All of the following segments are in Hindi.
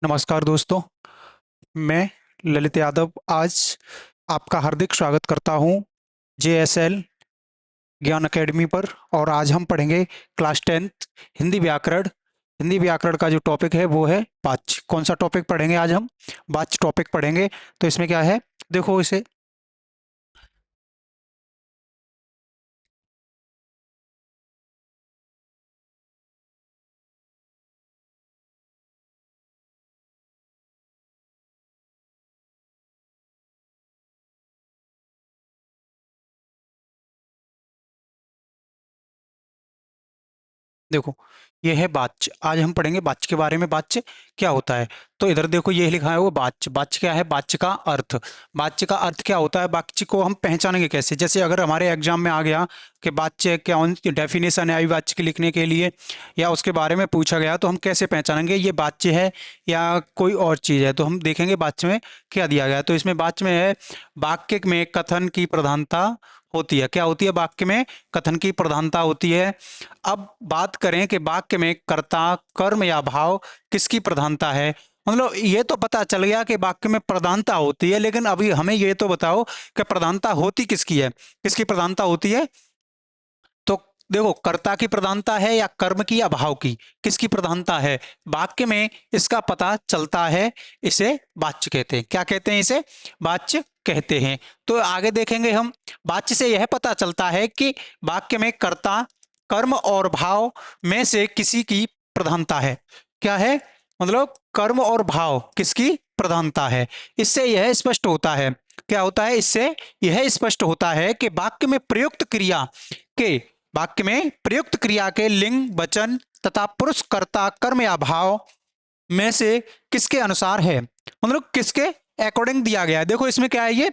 नमस्कार दोस्तों। मैं ललित यादव आज आपका हार्दिक स्वागत करता हूं जेएसएल ज्ञान अकेडमी पर। और आज हम पढ़ेंगे क्लास 10th हिंदी व्याकरण। हिंदी व्याकरण का जो टॉपिक है वो है वाच्य। कौन सा टॉपिक पढ़ेंगे आज हम? वाच्य टॉपिक पढ़ेंगे। तो इसमें क्या है, देखो इसे। देखो, ये है वाच्य। आज हम पढ़ेंगे वाच्य के बारे में। वाच्य क्या होता है? तो इधर देखो, ये लिखा है वो वाच्य। वाच्य क्या है? वाच्य का अर्थ। वाच्य का अर्थ क्या होता है? वाच्य को हम पहचानेंगे कैसे? जैसे अगर हमारे एग्जाम में आ गया कि वाच्य क्या डेफिनेशन है वाच्य के लिखने के लिए, या उसके बारे में पूछा गया, तो हम कैसे पहचानेंगे ये वाच्य है या कोई और चीज़ है? तो हम देखेंगे वाच्य में क्या दिया गया है। तो इसमें वाच्य में है, वाक्य में कथन की प्रधानता होती है। क्या होती है? वाक्य में कथन की प्रधानता होती है। अब बात करें कि वाक्य में कर्ता, कर्म या भाव किसकी प्रधानता है। मतलब ये तो पता चल गया कि वाक्य में प्रधानता होती है, लेकिन अभी हमें ये तो बताओ कि प्रधानता होती किसकी है, किसकी प्रधानता होती है? तो देखो, कर्ता की प्रधानता है या कर्म की या भाव की, किसकी प्रधानता है? वाक्य में इसका पता चलता है। इसे वाच्य कहते हैं। क्या कहते हैं? इसे वाच्य कहते हैं। तो आगे देखेंगे हम। वाच्य से यह पता चलता है कि वाक्य में कर्ता, कर्म और भाव में से किसी की प्रधानता है। क्या है? मतलब कर्म और भाव किसकी प्रधानता है। इससे यह स्पष्ट होता है। क्या होता है? इससे यह स्पष्ट होता है कि के वाक्य में प्रयुक्त क्रिया के लिंग, वचन तथा पुरुष, कर्ता, कर्म या भाव में से किसके अनुसार है। मतलब किसके अकॉर्डिंग दिया गया है। देखो इसमें क्या है, ये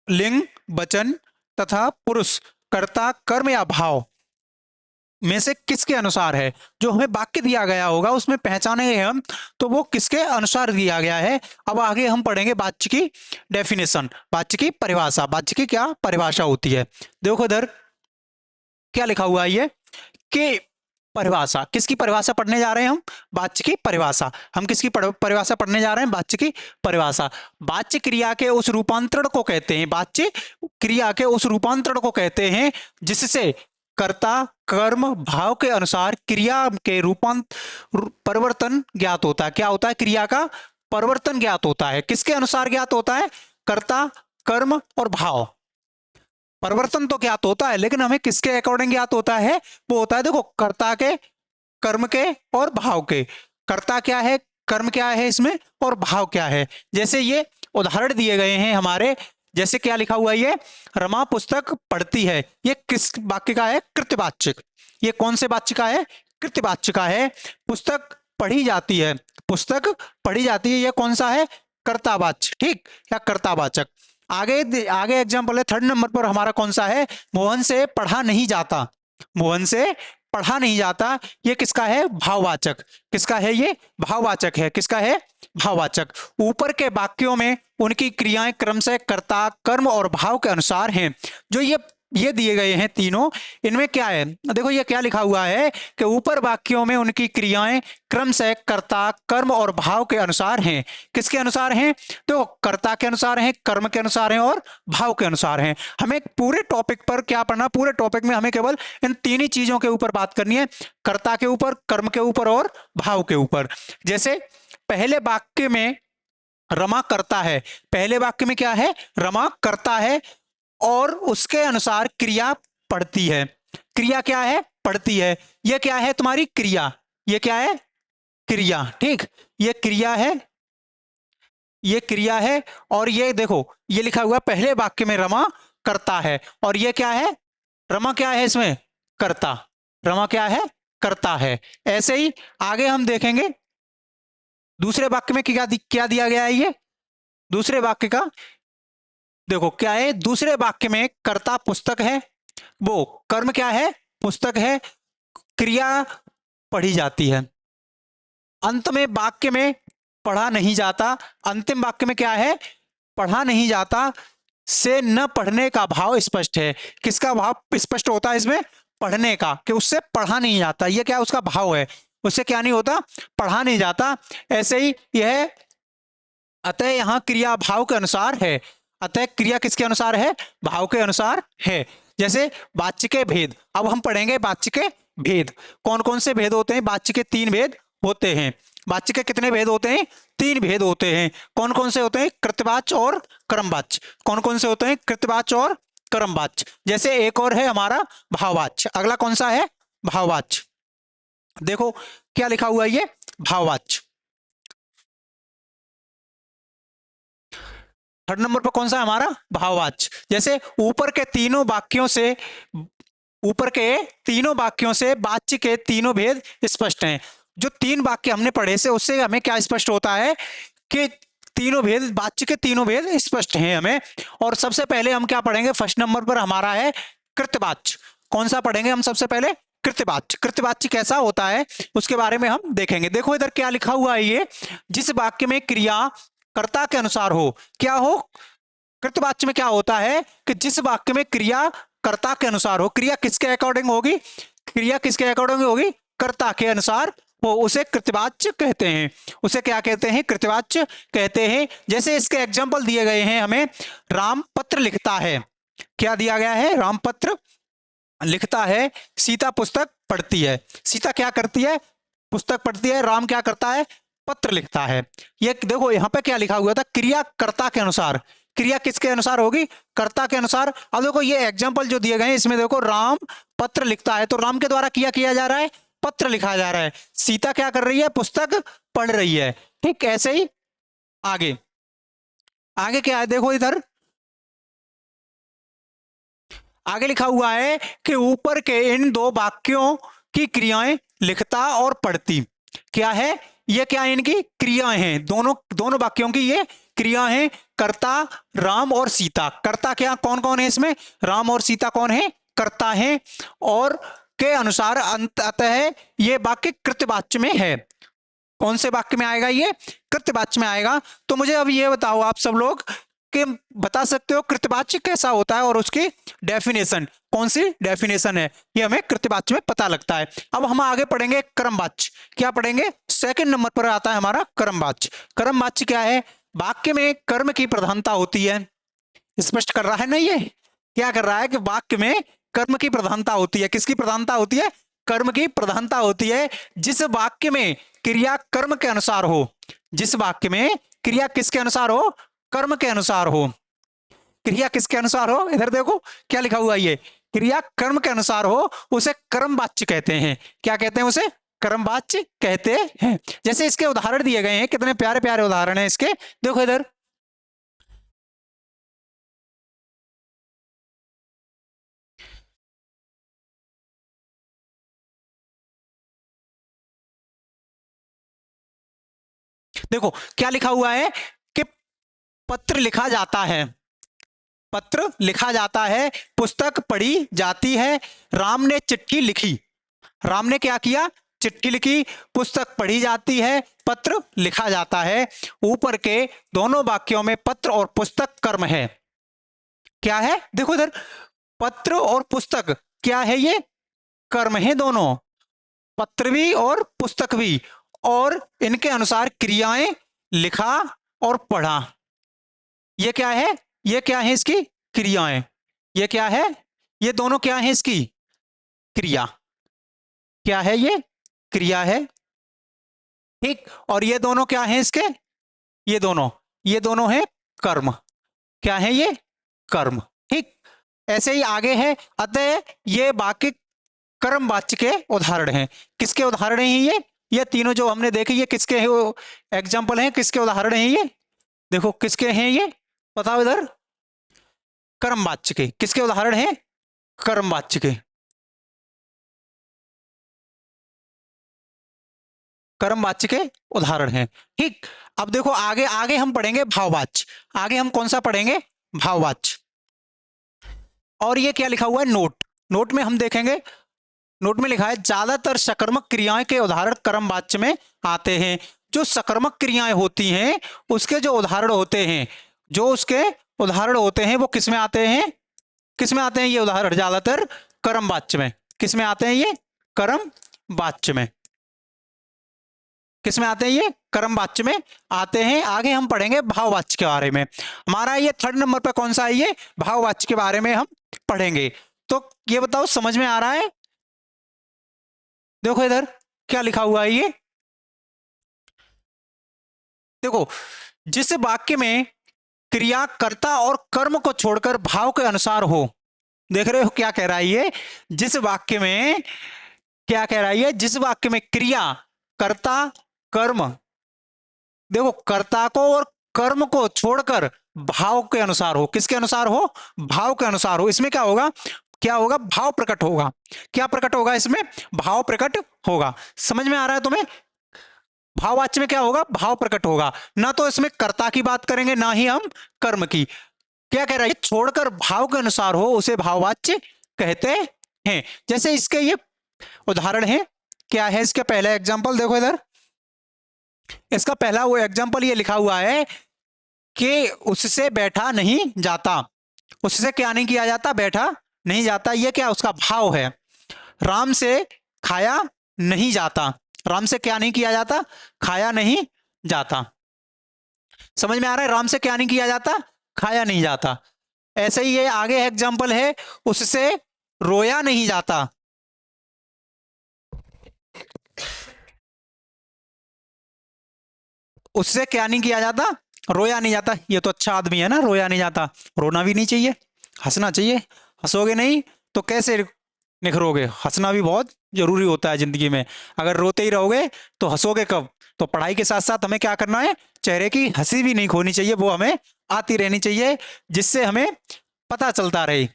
लिंग, वचन तथा पुरुष, कर्ता, कर्म या भाव में से किसके अनुसार है। जो हमें वाक्य दिया गया होगा उसमें पहचानेंगे हम, तो वो किसके अनुसार दिया गया है। अब आगे हम पढ़ेंगे वाच्य की डेफिनेशन, वाच्य की परिभाषा। वाच्य की क्या परिभाषा होती है? देखो इधर क्या लिखा हुआ है, ये कि परिभाषा, किसकी परिभाषा पढ़ने जा रहे हैं हम? वाच्य की परिभाषा। हम किसकी परिभाषा पढ़ने जा रहे हैं? वाच्य की परिभाषा। वाच्य क्रिया के उस रूपांतरण को कहते हैं, वाच्य क्रिया के उस रूपांतरण को कहते हैं जिससे कर्ता, कर्म, भाव के अनुसार क्रिया के परिवर्तन ज्ञात होता है। क्या होता है? क्रिया का परिवर्तन ज्ञात होता है। किसके अनुसार ज्ञात होता है? कर्ता, कर्म और भाव। परिवर्तन तो ज्ञात होता है, लेकिन हमें किसके अकॉर्डिंग ज्ञात होता है? वो होता है, देखो, कर्ता के, कर्म के और भाव के। कर्ता क्या है, कर्म क्या है इसमें, और भाव क्या है। जैसे ये उदाहरण दिए गए हैं हमारे। जैसे क्या लिखा हुआ है, ये रमा पुस्तक पढ़ती है। ये किस वाक्य का है? कृत्यवाचक। ये कौन से वाच्य का है? कृत्यवाच्य का है। पुस्तक पढ़ी जाती है, पुस्तक पढ़ी जाती है, ये कौन सा है? कर्तावाच्य। ठीक, या कर्तावाचक। आगे आगे एग्जाम्पल है, 3rd नंबर पर हमारा कौन सा है? मोहन से पढ़ा नहीं जाता। मोहन से पढ़ा नहीं जाता, ये किसका है? भाववाचक। किसका है? ये भाववाचक है। किसका है? भाववाचक। ऊपर के वाक्यों में उनकी क्रियाएं क्रमशः कर्ता, कर्म और भाव के अनुसार हैं। जो ये दिए गए हैं तीनों, इनमें क्या है? देखो ये क्या लिखा हुआ है कि ऊपर वाक्यों में उनकी क्रियाएं क्रमशः कर्ता, कर्म और भाव के अनुसार हैं। किसके अनुसार हैं? तो कर्ता के अनुसार हैं, कर्म के अनुसार हैं और भाव के अनुसार हैं। हमें पूरे टॉपिक पर क्या पढ़ना? पूरे टॉपिक में हमें केवल इन तीन ही चीजों के ऊपर बात करनी है, कर्ता के ऊपर, कर्म के ऊपर और भाव के ऊपर। जैसे पहले वाक्य में रमा करता है। पहले वाक्य में क्या है? रमा करता है और उसके अनुसार क्रिया पढ़ती है। क्रिया क्या है? पढ़ती है। यह क्या है? तुम्हारी क्रिया। यह क्या है? क्रिया। ठीक, यह क्रिया है, ये क्रिया है। और ये देखो, ये लिखा हुआ पहले वाक्य में रमा करता है, और ये क्या है? रमा क्या है इसमें? करता। रमा क्या है? करता है। ऐसे ही आगे हम देखेंगे दूसरे वाक्य में क्या दिया गया है। ये दूसरे वाक्य का देखो क्या है। दूसरे वाक्य में कर्ता पुस्तक है, वो कर्म क्या है? पुस्तक है, क्रिया पढ़ी जाती है। अंत में वाक्य में पढ़ा नहीं जाता। अंतिम वाक्य में क्या है? पढ़ा नहीं जाता से न पढ़ने का भाव स्पष्ट है। किसका भाव स्पष्ट होता है इसमें? पढ़ने का, कि उससे पढ़ा नहीं जाता। ये क्या है? उसका भाव है। उससे क्या नहीं होता, पढ़ा नहीं जाता। ऐसे ही यह अतः यहाँ क्रिया भाव के अनुसार है। अतः क्रिया किसके अनुसार है, भाव के अनुसार है। जैसे वाच्य के भेद, अब हम पढ़ेंगे वाच्य के भेद। कौन कौन से भेद होते हैं, वाच्य के 3 भेद होते हैं। वाच्य के कितने भेद होते हैं, 3 भेद होते हैं। कौन कौन से होते हैं, कृतवाच्य और कर्मवाच्य। कौन कौन से होते हैं, कृतवाच्य और कर्मवाच्य। जैसे एक और है हमारा भाववाच्य। अगला कौन सा है, भाववाच्य। देखो क्या लिखा हुआ है, ये भाववाच्य। 3rd नंबर पर कौन सा है हमारा, भाववाच्य। जैसे ऊपर के तीनों वाक्यों से, ऊपर के तीनों वाक्यों से वाच्य के तीनों भेद स्पष्ट हैं। जो 3 वाक्य हमने पढ़े से उससे हमें क्या स्पष्ट होता है कि तीनों भेद, वाच्य के तीनों भेद स्पष्ट हैं हमें। और सबसे पहले हम क्या पढ़ेंगे, 1st नंबर पर हमारा है कृतवाच्य। कौन सा पढ़ेंगे हम सबसे पहले, कृतवाच्य। कृतवाच्य कैसा होता है उसके बारे में हम देखेंगे। देखो इधर क्या लिखा हुआ है, ये जिस वाक्य में क्रिया कर्ता के अनुसार हो, क्या हो, कृतवाच्य में क्या होता है कि जिस वाक्य में क्रिया कर्ता के अनुसार हो। क्रिया किसके अकॉर्डिंग होगी, क्रिया किसके अकॉर्डिंग होगी, कर्ता के अनुसार हो, उसे कृतवाच्य कहते हैं। उसे क्या कहते हैं, कृतवाच्य कहते हैं। जैसे इसके एग्जांपल दिए गए हैं हमें, राम पत्र लिखता है। क्या दिया गया है, राम पत्र लिखता है। सीता पुस्तक पढ़ती है। सीता क्या करती है, पुस्तक पढ़ती है। राम क्या करता है, पत्र लिखता है। ये देखो यहाँ पे क्या लिखा हुआ था, क्रिया कर्ता के अनुसार। क्रिया किसके अनुसार होगी, कर्ता के अनुसार। अब देखो ये एग्जांपल जो दिए गए हैं इसमें देखो, राम पत्र लिखता है तो राम के द्वारा किया जा रहा है, पत्र लिखा जा रहा है। सीता क्या कर रही है, पुस्तक पढ़ रही है। ठीक, ऐसे ही आगे आगे क्या है, देखो इधर आगे लिखा हुआ है कि ऊपर के इन 2 वाक्यों की क्रियाएं लिखता और पढ़ती। क्या है, ये क्या है, इनकी क्रियाएं हैं। दोनों दोनों वाक्यों की ये क्रिया है। कर्ता राम और सीता। कर्ता क्या, कौन कौन है इसमें, राम और सीता कौन है, कर्ता है। और के अनुसार अंततः ये वाक्य कृतवाच्य में है। कौन से वाक्य में आएगा, ये कृतवाच्य में आएगा। तो मुझे अब ये बताओ आप सब लोग कि बता सकते हो कृतवाच्य कैसा होता है और उसकी डेफिनेशन, कौन सी डेफिनेशन है, ये हमें कृतवाच्य में पता लगता है। अब हम आगे पढ़ेंगे कर्मवाच्य। क्या पढ़ेंगे, 2nd नंबर पर आता है हमारा कर्मवाच्य। कर्मवाच्य क्या है, वाक्य में कर्म की प्रधानता होती है। स्पष्ट कर रहा है ना, ये क्या कर रहा है कि वाक्य में कर्म की प्रधानता होती है। किसकी प्रधानता होती है, कर्म की प्रधानता होती है। जिस वाक्य में क्रिया कर्म के अनुसार हो, जिस वाक्य में क्रिया किसके अनुसार हो, कर्म के अनुसार हो। क्रिया किसके अनुसार हो, इधर देखो क्या लिखा हुआ है, ये क्रिया कर्म के अनुसार हो, उसे कर्मवाच्य कहते हैं। क्या कहते हैं, उसे कर्मवाच्य कहते हैं। जैसे इसके उदाहरण दिए गए हैं, कितने प्यारे प्यारे उदाहरण हैं इसके। देखो इधर देखो क्या लिखा हुआ है कि पत्र लिखा जाता है, पत्र लिखा जाता है, पुस्तक पढ़ी जाती है। राम ने चिट्ठी लिखी। राम ने क्या किया, चिट्ठी लिखी। पुस्तक पढ़ी जाती है, पत्र लिखा जाता है। ऊपर के दोनों वाक्यों में पत्र और पुस्तक कर्म है। क्या है, देखो इधर पत्र और पुस्तक क्या है, ये कर्म है दोनों, पत्र भी और पुस्तक भी। और इनके अनुसार क्रियाएं लिखा और पढ़ा। ये क्या है, ये क्या है इसकी क्रियाएं। ये क्या है, ये दोनों क्या है इसकी क्रिया। क्या है, ये क्रिया है। ठीक, और ये दोनों क्या है इसके, ये दोनों है कर्म। क्या है, ये कर्म। ठीक, ऐसे ही आगे है, अतः ये वाक्य कर्मवाच्य के उदाहरण हैं। किसके उदाहरण हैं ये तीनों जो हमने देखे, ये किसके हैं एग्जाम्पल हैं, किसके उदाहरण हैं ये, देखो किसके हैं ये, बताओ इधर, कर्मवाच्य के। किसके उदाहरण हैं, कर्मवाच्य के, कर्मवाच्य के उदाहरण हैं। ठीक, अब देखो आगे आगे हम पढ़ेंगे भाववाच्य। आगे हम कौन सा पढ़ेंगे, भाववाच्य। और ये क्या लिखा हुआ है, नोट। नोट में हम देखेंगे, नोट में लिखा है ज्यादातर सकर्मक क्रियाएं के उदाहरण कर्मवाच्य में आते हैं। जो सकर्मक क्रियाएं होती हैं उसके जो उदाहरण होते हैं, जो उसके उदाहरण होते हैं वो किस में आते हैं, किस में आते हैं ये उदाहरण, ज्यादातर कर्मवाच्य में। किस में आते हैं ये, कर्मवाच्य में। किस में आते हैं? ये कर्मवाच्य में आते हैं। आगे हम पढ़ेंगे भाववाच्य के बारे में। हमारा ये 3rd नंबर पे कौन सा है? ये भाववाच्य के बारे में हम पढ़ेंगे। तो ये बताओ समझ में आ रहा है? देखो इधर क्या लिखा हुआ है ये, देखो, जिस वाक्य में क्रिया कर्ता और कर्म को छोड़कर भाव के अनुसार हो। देख रहे हो क्या कह रहा है ये? जिस वाक्य में क्या कह रहा है ये? जिस वाक्य में क्रिया कर्ता कर्म, देखो, कर्ता को और कर्म को छोड़कर भाव के अनुसार हो। किसके अनुसार हो? भाव के अनुसार हो। इसमें क्या होगा? क्या होगा? भाव प्रकट होगा। क्या प्रकट होगा इसमें? भाव प्रकट होगा। समझ में आ रहा है तुम्हें? भाववाच्य में क्या होगा? भाव प्रकट होगा। ना तो इसमें कर्ता की बात करेंगे, ना ही हम कर्म की। क्या कह रहा है? छोड़कर भाव के अनुसार हो उसे भाववाच्य कहते हैं। जैसे इसके ये उदाहरण है। क्या है इसका पहला एग्जांपल? देखो इधर, इसका पहला वो एग्जांपल ये लिखा हुआ है कि उससे बैठा नहीं जाता। उससे क्या नहीं किया जाता? बैठा नहीं जाता। ये क्या? उसका भाव है। राम से खाया नहीं जाता। राम से क्या नहीं किया जाता? खाया नहीं जाता। समझ में आ रहा है? राम से क्या नहीं किया जाता? खाया नहीं जाता। ऐसे ही ये आगे एग्जांपल है, उससे रोया नहीं जाता। उससे क्या नहीं किया जाता? रोया नहीं जाता। ये तो अच्छा आदमी है ना, रोया नहीं जाता। रोना भी नहीं चाहिए, हंसना चाहिए। हंसोगे नहीं तो कैसे निखरोगे? हंसना भी बहुत जरूरी होता है जिंदगी में। अगर रोते ही रहोगे तो हंसोगे कब? तो पढ़ाई के साथ साथ हमें क्या करना है? चेहरे की हंसी भी नहीं खोनी चाहिए, वो हमें आती रहनी चाहिए, जिससे हमें पता चलता रहे।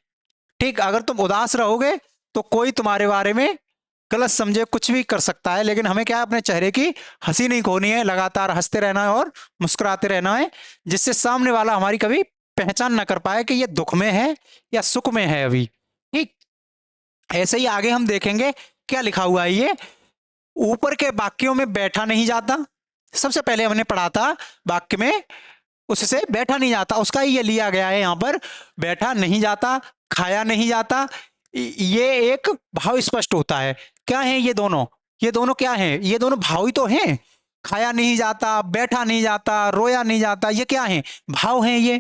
ठीक, अगर तुम उदास रहोगे तो कोई तुम्हारे बारे में गलत समझे, कुछ भी कर सकता है, लेकिन हमें क्या है? अपने चेहरे की हंसी नहीं खोनी है, लगातार हंसते रहना है और मुस्कुराते रहना है, जिससे सामने वाला हमारी कभी पहचान ना कर पाए कि ये दुख में है या सुख में है अभी। ठीक, ऐसे ही आगे हम देखेंगे क्या लिखा हुआ है ये। ऊपर के वाक्यों में बैठा नहीं जाता। सबसे पहले हमने पढ़ा था वाक्य में उससे बैठा नहीं जाता, उसका ही ये लिया गया है यहां पर। बैठा नहीं जाता, खाया नहीं जाता, ये एक भाव स्पष्ट होता है। क्या है ये दोनों? ये दोनों क्या है? ये दोनों भाव ही तो हैं। खाया नहीं जाता, बैठा नहीं जाता, रोया नहीं जाता, ये क्या है? भाव हैं ये।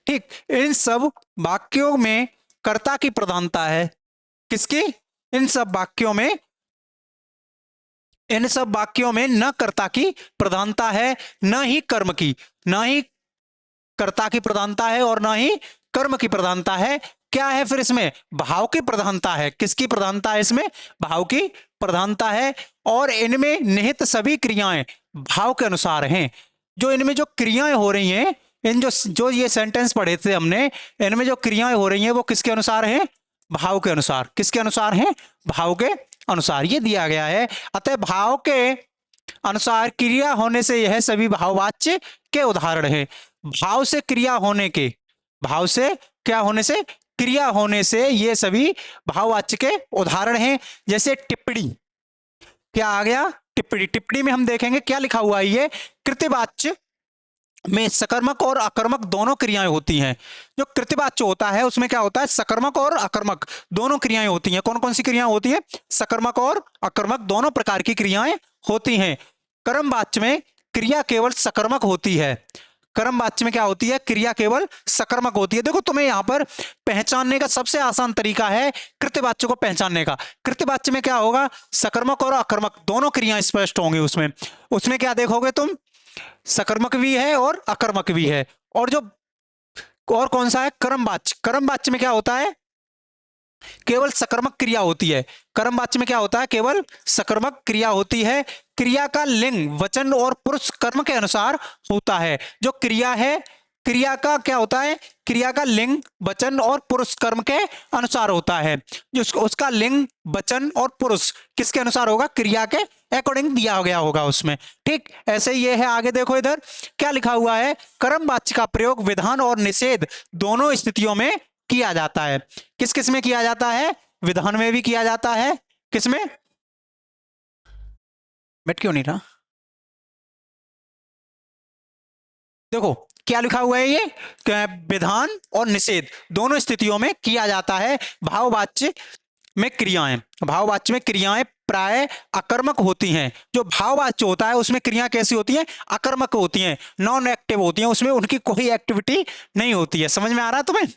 ठीक, इन सब वाक्यों में कर्ता की प्रधानता है। किसकी? इन सब वाक्यों में, इन सब वाक्यों में न कर्ता की प्रधानता है, न ही कर्म की। न ही कर्ता की प्रधानता है और ना ही कर्म की प्रधानता है। क्या है फिर इसमें? भाव की प्रधानता है। किसकी प्रधानता है इसमें? भाव की प्रधानता है। और इनमें निहित सभी क्रियाएं भाव के अनुसार हैं। जो इनमें जो क्रियाएं हो रही हैं, इन जो जो ये सेंटेंस पढ़े थे हमने, इनमें जो क्रियाएं हो रही हैं वो किसके अनुसार हैं? भाव के अनुसार। किसके अनुसार हैं? भाव के अनुसार। ये दिया गया है। अतः भाव के अनुसार क्रिया होने से यह सभी भाववाच्य के उदाहरण है। भाव से क्रिया होने के, भाव से क्या होने से? क्रिया होने से ये सभी भाववाच्य के उदाहरण हैं। जैसे टिप्पणी, क्या आ गया? टिप्पणी। टिप्पणी में हम देखेंगे क्या लिखा हुआ है ये। कृत्यवाच्य में सकर्मक और अकर्मक दोनों क्रियाएं होती हैं। जो कृत्यवाच्य होता है उसमें क्या होता है? सकर्मक और अकर्मक दोनों क्रियाएं होती हैं। कौन कौन सी क्रियाएं होती हैं? सकर्मक और अकर्मक दोनों प्रकार की क्रियाएं होती हैं। कर्मवाच्य में क्रिया केवल सकर्मक होती है। कर्मवाच्य में क्या होती है? क्रिया केवल सकर्मक होती है। देखो, तुम्हें यहां पर पहचानने का सबसे आसान तरीका है कृत्यवाच्य को पहचानने का। कृत्यवाच्य में क्या होगा? सकर्मक और अकर्मक दोनों क्रियाएं स्पष्ट होंगी उसमें। उसमें क्या देखोगे तुम? सकर्मक भी है और अकर्मक भी है। और जो और कौन सा है? कर्मवाच्य। कर्मवाच्य में क्या होता है? केवल सकर्मक क्रिया होती है। कर्मवाच्य में क्या होता है? केवल सकर्मक क्रिया होती है। क्रिया का लिंग वचन और पुरुष कर्म के अनुसार होता है। जो क्रिया है, क्रिया का क्या होता है? क्रिया का लिंग वचन और पुरुष कर्म के अनुसार होता है। जो उसका लिंग वचन और पुरुष किसके अनुसार होगा? क्रिया के अकॉर्डिंग दिया गया होगा उसमें। ठीक, ऐसे ये है। आगे देखो इधर क्या लिखा हुआ है। कर्मवाच्य का प्रयोग विधान और निषेध दोनों स्थितियों में किया जाता है। किस किस में किया जाता है? विधान में भी किया जाता है। किस में? मिट क्यों नहीं रहा? देखो क्या लिखा हुआ है ये। विधान और निषेध दोनों स्थितियों में किया जाता है भाववाच्य में क्रियाएं, भाववाच्य में क्रियाएं प्राय अकर्मक होती हैं। जो भाववाच्य होता है उसमें क्रियाएं कैसी होती हैं? अकर्मक होती हैं, नॉन एक्टिव होती हैं, उसमें उनकी कोई एक्टिविटी नहीं होती है। समझ में आ रहा है तुम्हें?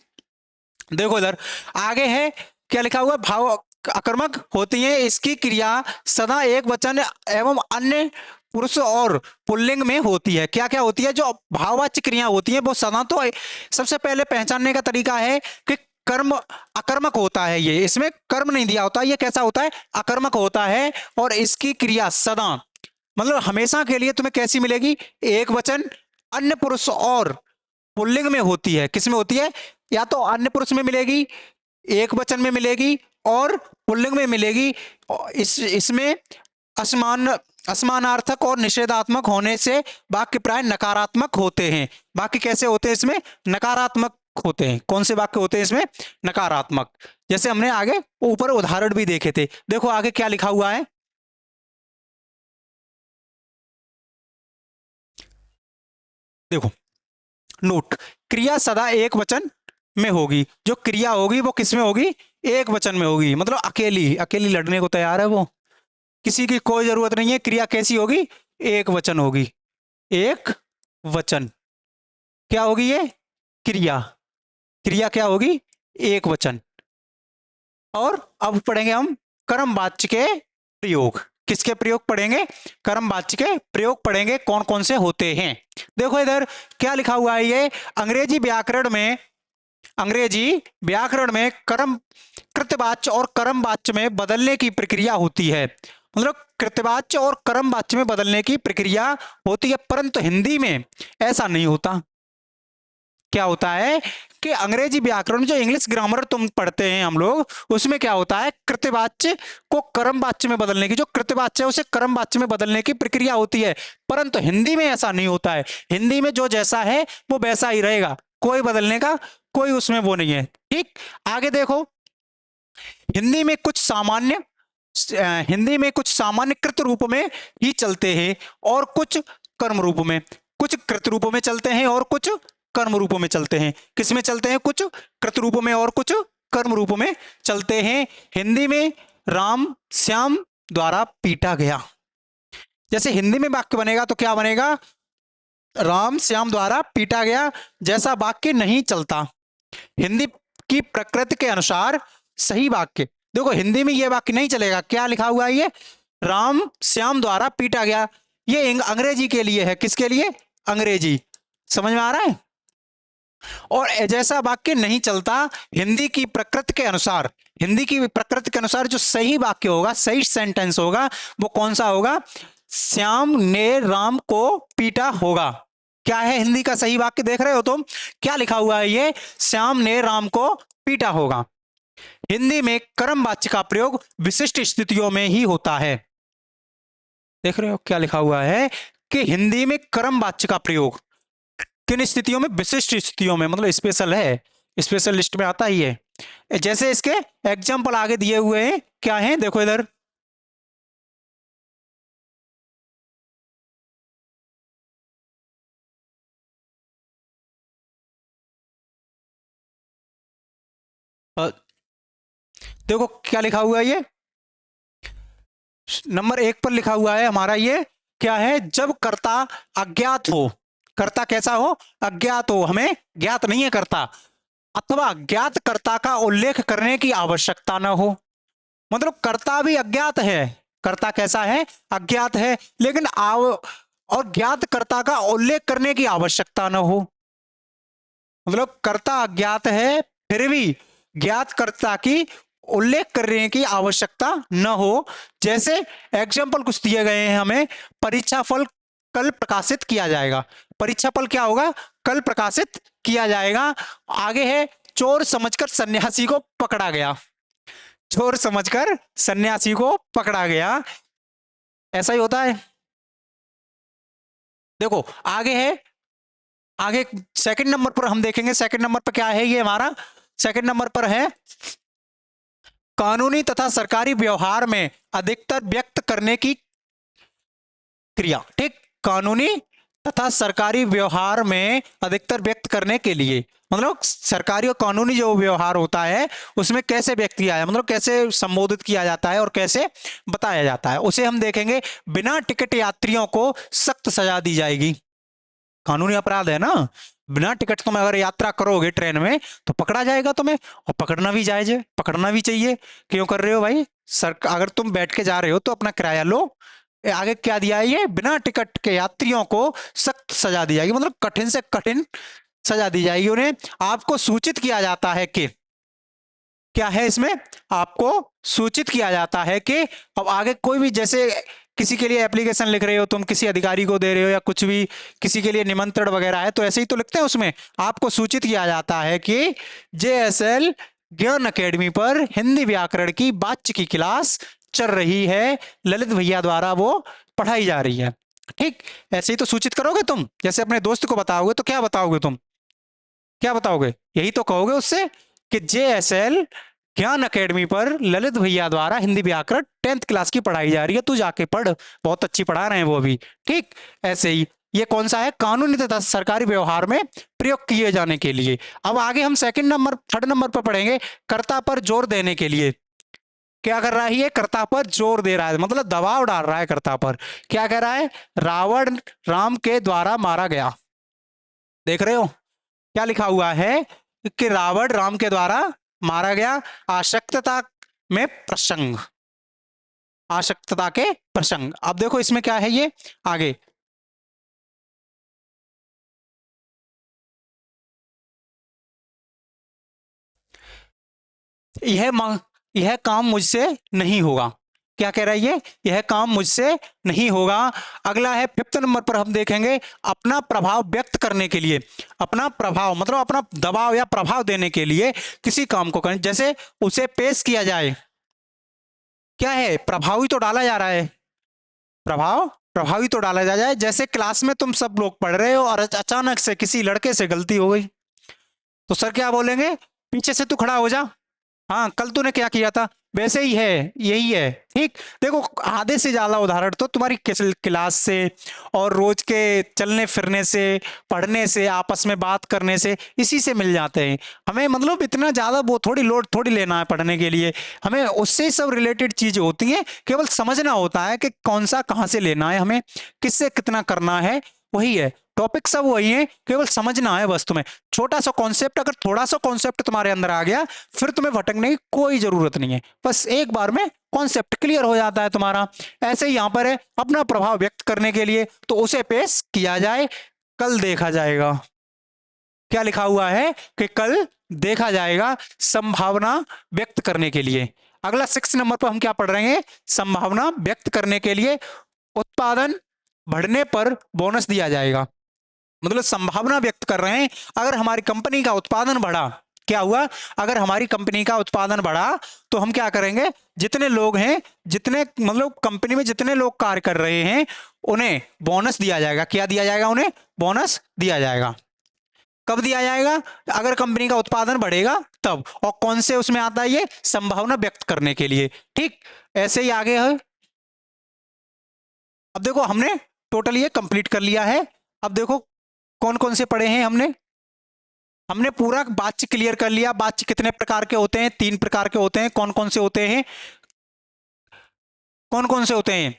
देखो इधर आगे है क्या लिखा हुआ, भाव अकर्मक होती है, इसकी क्रिया सदा एक वचन एवं अन्य पुरुष और पुल्लिंग में होती है। क्या क्या होती है? जो भाववाच्य क्रिया होती है वो सदा, तो सबसे पहले पहचानने का तरीका है कि कर्म अकर्मक होता है, ये इसमें कर्म नहीं दिया होता, ये कैसा होता है? अकर्मक होता है। और इसकी क्रिया सदा मतलब हमेशा के लिए तुम्हें कैसी मिलेगी? एक वचन अन्य पुरुष और पुल्लिंग में होती है। किस में होती है? या तो अन्य पुरुष में मिलेगी, एक वचन में मिलेगी, और पुल्लिंग में मिलेगी। इसमें असमान असमानार्थक और निषेधात्मक होने से वाक्य प्राय नकारात्मक होते हैं। वाक्य कैसे होते हैं? इसमें नकारात्मक होते हैं। कौन से वाक्य होते हैं इसमें? नकारात्मक। जैसे हमने आगे ऊपर उदाहरण भी देखे थे। देखो आगे क्या लिखा हुआ है, देखो नोट, क्रिया सदा एक वचन में होगी। जो क्रिया होगी वो किस में होगी? एक वचन में होगी। मतलब अकेली अकेली लड़ने को तैयार है वो, किसी की कोई जरूरत नहीं है। क्रिया कैसी होगी? एक वचन होगी। एक वचन क्या होगी? ये क्रिया, क्रिया क्या होगी? एक वचन। और अब पढ़ेंगे हम कर्म वाच्य के प्रयोग। किसके प्रयोग पढ़ेंगे? कर्म वाच्य के प्रयोग पढ़ेंगे, कौन कौन से होते हैं। देखो इधर क्या लिखा हुआ है, ये अंग्रेजी व्याकरण में कर्म कृतवाच्य और कर्म वाच्य में बदलने की प्रक्रिया होती है। मतलब कृतवाच्य और कर्म वाच्य में बदलने की प्रक्रिया होती है, परंतु हिंदी में ऐसा नहीं होता। क्या होता है कि अंग्रेजी व्याकरण, जो इंग्लिश ग्रामर तुम पढ़ते हैं हम लोग, उसमें क्या होता है? कृतवाच्य को कर्म वाच्य में बदलने की, जो कृतवाच्य है उसे कर्म वाच्य में बदलने की प्रक्रिया होती है, परंतु हिंदी में ऐसा नहीं होता है। हिंदी में जो जैसा है वो वैसा ही रहेगा, कोई बदलने का कोई उसमें वो नहीं है। ठीक, आगे देखो, हिंदी में कुछ सामान्य हिंदी में कुछ सामान्य कृत रूप में ही चलते हैं और कुछ कर्म रूप में, कुछ कृत रूप में चलते हैं और कुछ कर्म रूप में चलते हैं। किस में चलते हैं? कुछ कृत रूप में और कुछ कर्म रूप में चलते हैं। हिंदी में राम श्याम द्वारा पीटा गया, जैसे हिंदी में वाक्य बनेगा तो क्या बनेगा? राम श्याम द्वारा पीटा गया जैसा वाक्य नहीं चलता। हिंदी की प्रकृति के अनुसार सही वाक्य, देखो हिंदी में ये वाक्य नहीं चलेगा। क्या लिखा हुआ है? ये राम श्याम द्वारा पीटा गया, ये अंग्रेजी के लिए है। किसके लिए? अंग्रेजी। समझ में आ रहा है? और जैसा वाक्य नहीं चलता। हिंदी की प्रकृति के अनुसार, हिंदी की प्रकृति के अनुसार जो सही वाक्य होगा, सही सेंटेंस होगा, वो कौन सा होगा? श्याम ने राम को पीटा होगा। क्या है हिंदी का सही वाक्य? देख रहे हो तुम, क्या लिखा हुआ है? ये श्याम ने राम को पीटा होगा। हिंदी में कर्म वाच्य का प्रयोग विशिष्ट स्थितियों में ही होता है। देख रहे हो क्या लिखा हुआ है कि हिंदी में कर्म वाच्य का प्रयोग किन स्थितियों में? विशिष्ट स्थितियों में, मतलब स्पेशल है, स्पेशल लिस्ट में आता ही है। जैसे इसके एग्जाम्पल आगे दिए हुए हैं, क्या है देखो इधर, देखो क्या लिखा हुआ है। ये नंबर 1 पर लिखा हुआ है हमारा, ये क्या है? जब कर्ता अज्ञात हो, कर्ता कैसा हो? अज्ञात हो, हमें ज्ञात नहीं है कर्ता, अथवा ज्ञात कर्ता का उल्लेख करने की आवश्यकता न हो। मतलब कर्ता भी अज्ञात है, कर्ता कैसा है? अज्ञात है, लेकिन और ज्ञात कर्ता का उल्लेख करने की आवश्यकता न हो। मतलब कर्ता अज्ञात है फिर भी ज्ञात कर्ता की उल्लेख करने की आवश्यकता न हो। जैसे एग्जाम्पल कुछ दिए गए हैं हमें, परीक्षा फल कल प्रकाशित किया जाएगा। परीक्षा फल क्या होगा? कल प्रकाशित किया जाएगा। आगे है, चोर समझकर सन्यासी को पकड़ा गया। चोर समझकर सन्यासी को पकड़ा गया, ऐसा ही होता है। देखो आगे है, आगे सेकंड नंबर पर हम देखेंगे। सेकंड नंबर पर क्या है? ये हमारा सेकंड नंबर पर है, कानूनी तथा सरकारी व्यवहार में अधिकतर व्यक्त करने की क्रिया। ठीक, कानूनी तथा सरकारी व्यवहार में अधिकतर व्यक्त करने के लिए, मतलब सरकारी और कानूनी जो व्यवहार होता है उसमें कैसे व्यक्त किया है, मतलब कैसे संबोधित किया जाता है और कैसे बताया जाता है, उसे हम देखेंगे। बिना टिकट यात्रियों को सख्त सजा दी जाएगी। कानूनी अपराध है ना, बिना टिकट तुम अगर यात्रा करोगे ट्रेन में तो पकड़ा जाएगा तुम्हें, और पकड़ना भी जायज है, पकड़ना भी चाहिए। क्यों कर रहे हो भाई, सर अगर तुम बैठ के जा रहे हो तो अपना किराया लो। आगे क्या दिया है, ये बिना टिकट के यात्रियों को सख्त सजा दी जाएगी, मतलब कठिन से कठिन सजा दी जाएगी उन्हें। आपको सूचित किया जाता है कि क्या है इसमें, आपको सूचित किया जाता है कि अब आगे कोई भी, जैसे किसी के लिए एप्लीकेशन लिख रहे हो तुम, किसी अधिकारी को दे रहे हो या कुछ भी, किसी के लिए निमंत्रण वगैरह है तो ऐसे ही तो लिखते हैं उसमें। आपको सूचित किया जाता है कि JSL ज्ञान अकेडमी पर हिंदी व्याकरण की बाच्य की क्लास चल रही है, ललित भैया द्वारा वो पढ़ाई जा रही है। ठीक, ऐसे ही तो सूचित करोगे तुम, जैसे अपने दोस्त को बताओगे तो क्या बताओगे तुम, क्या बताओगे, यही तो कहोगे उससे कि JSL ज्ञान अकेडमी पर ललित भैया द्वारा हिंदी व्याकरण 10th क्लास की पढ़ाई जा रही है, तू जाके पढ़, बहुत अच्छी पढ़ा रहे हैं वो भी। ठीक, ऐसे ही ये कौन सा है, कानूनी तथा सरकारी व्यवहार में प्रयोग किए जाने के लिए। अब आगे हम थर्ड नंबर पर पढ़ेंगे, कर्ता पर जोर देने के लिए। क्या कर रहा है ये, कर्ता पर जोर दे रहा है, मतलब दबाव डाल रहा है कर्ता पर। क्या कह रहा है, रावण राम के द्वारा मारा गया। देख रहे हो क्या लिखा हुआ है कि रावण राम के द्वारा मारा गया, आशक्तता में प्रसंग, आशक्तता के प्रसंग। अब देखो इसमें क्या है, ये आगे यह काम मुझसे नहीं होगा। क्या कह रहा है ये, यह काम मुझसे नहीं होगा। अगला है 5th नंबर पर हम देखेंगे, अपना प्रभाव व्यक्त करने के लिए, अपना प्रभाव मतलब अपना दबाव या प्रभाव देने के लिए किसी काम को करें, जैसे उसे पेश किया जाए। क्या है, प्रभाव ही तो डाला जा रहा है, प्रभाव प्रभावी तो डाला जा जाए। जैसे क्लास में तुम सब लोग पढ़ रहे हो और अचानक से किसी लड़के से गलती हो गई तो सर क्या बोलेंगे, पीछे से तू खड़ा हो जा, हाँ कल तूने क्या किया था, वैसे ही है, यही है। ठीक, देखो आधे से ज्यादा उदाहरण तो तुम्हारी क्लास से और रोज के चलने फिरने से, पढ़ने से, आपस में बात करने से, इसी से मिल जाते हैं हमें। मतलब इतना ज्यादा वो थोड़ी लोड थोड़ी लेना है पढ़ने के लिए, हमें उससे सब रिलेटेड चीजें होती हैं, केवल समझना होता है कि कौन सा कहाँ से लेना है, हमें किससे कितना करना है, वही है। टॉपिक सब वही है, केवल समझना है बस तुम्हें। छोटा सा कॉन्सेप्ट, अगर थोड़ा सा कॉन्सेप्ट तुम्हारे अंदर आ गया फिर तुम्हें भटकने की कोई जरूरत नहीं है, बस एक बार में कॉन्सेप्ट क्लियर हो जाता है तुम्हारा। ऐसे ही यहां पर है, अपना प्रभाव व्यक्त करने के लिए तो उसे पेश किया जाए, कल देखा जाएगा। क्या लिखा हुआ है कि कल देखा जाएगा, संभावना व्यक्त करने के लिए। अगला 6 नंबर पर हम क्या पढ़ रहे हैं, संभावना व्यक्त करने के लिए उत्पादन बढ़ने पर बोनस दिया जाएगा। मतलब संभावना व्यक्त कर रहे हैं, अगर हमारी कंपनी का उत्पादन बढ़ा, क्या हुआ, अगर हमारी कंपनी का उत्पादन बढ़ा तो हम क्या करेंगे, जितने लोग हैं, जितने मतलब कंपनी में जितने लोग कार्य कर रहे हैं उन्हें बोनस दिया जाएगा। क्या दिया जाएगा, उन्हें बोनस दिया जाएगा। कब दिया जाएगा, अगर कंपनी का उत्पादन बढ़ेगा तब, और कौन से उसमें आता है ये, संभावना व्यक्त करने के लिए। ठीक, ऐसे ही आगे है। अब देखो हमने टोटल ये कंप्लीट कर लिया है। अब देखो कौन कौन से पढ़े हैं हमने, हमने पूरा वाच्य क्लियर कर लिया। वाच्य कितने प्रकार के होते हैं, 3 प्रकार के होते हैं। कौन कौन से होते हैं, कौन कौन से होते हैं,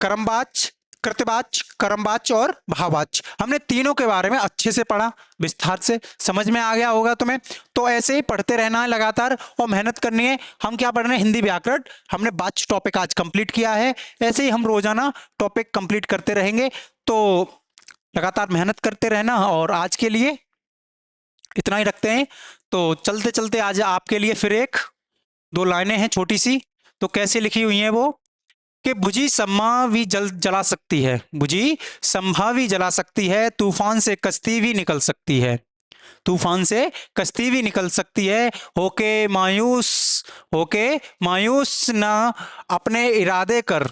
कर्मवाच्य, कृतवाच्य, कर्मवाच्य और भाववाच्य। हमने तीनों के बारे में अच्छे से पढ़ा, विस्तार से समझ में आ गया होगा तुम्हें। तो ऐसे ही पढ़ते रहना है लगातार और मेहनत करनी है। हम क्या पढ़ रहे हैं, हिंदी व्याकरण, हमने वाच्य टॉपिक आज कंप्लीट किया है। ऐसे ही हम रोजाना टॉपिक कंप्लीट करते रहेंगे, तो लगातार मेहनत करते रहना। और आज के लिए इतना ही रखते हैं। तो चलते चलते आज आपके लिए फिर एक दो लाइनें हैं छोटी सी, तो कैसे लिखी हुई हैं वो, कि बुझी संभावी जला सकती है, बुझी संभावी जला सकती है, तूफान से कश्ती भी निकल सकती है, तूफान से कश्ती भी निकल सकती है। होके मायूस, होके मायूस ना अपने इरादे कर,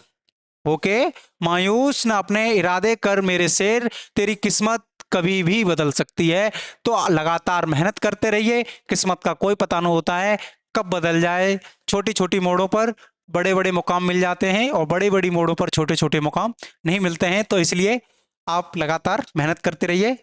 होके मायूस ना अपने इरादे कर मेरे शेर, तेरी किस्मत कभी भी बदल सकती है। तो लगातार मेहनत करते रहिए, किस्मत का कोई पता नहीं होता है कब बदल जाए। छोटी छोटी मोड़ों पर बड़े बड़े मुकाम मिल जाते हैं और बड़ी बड़ी मोड़ों पर छोटे छोटे मुकाम नहीं मिलते हैं। तो इसलिए आप लगातार मेहनत करते रहिए।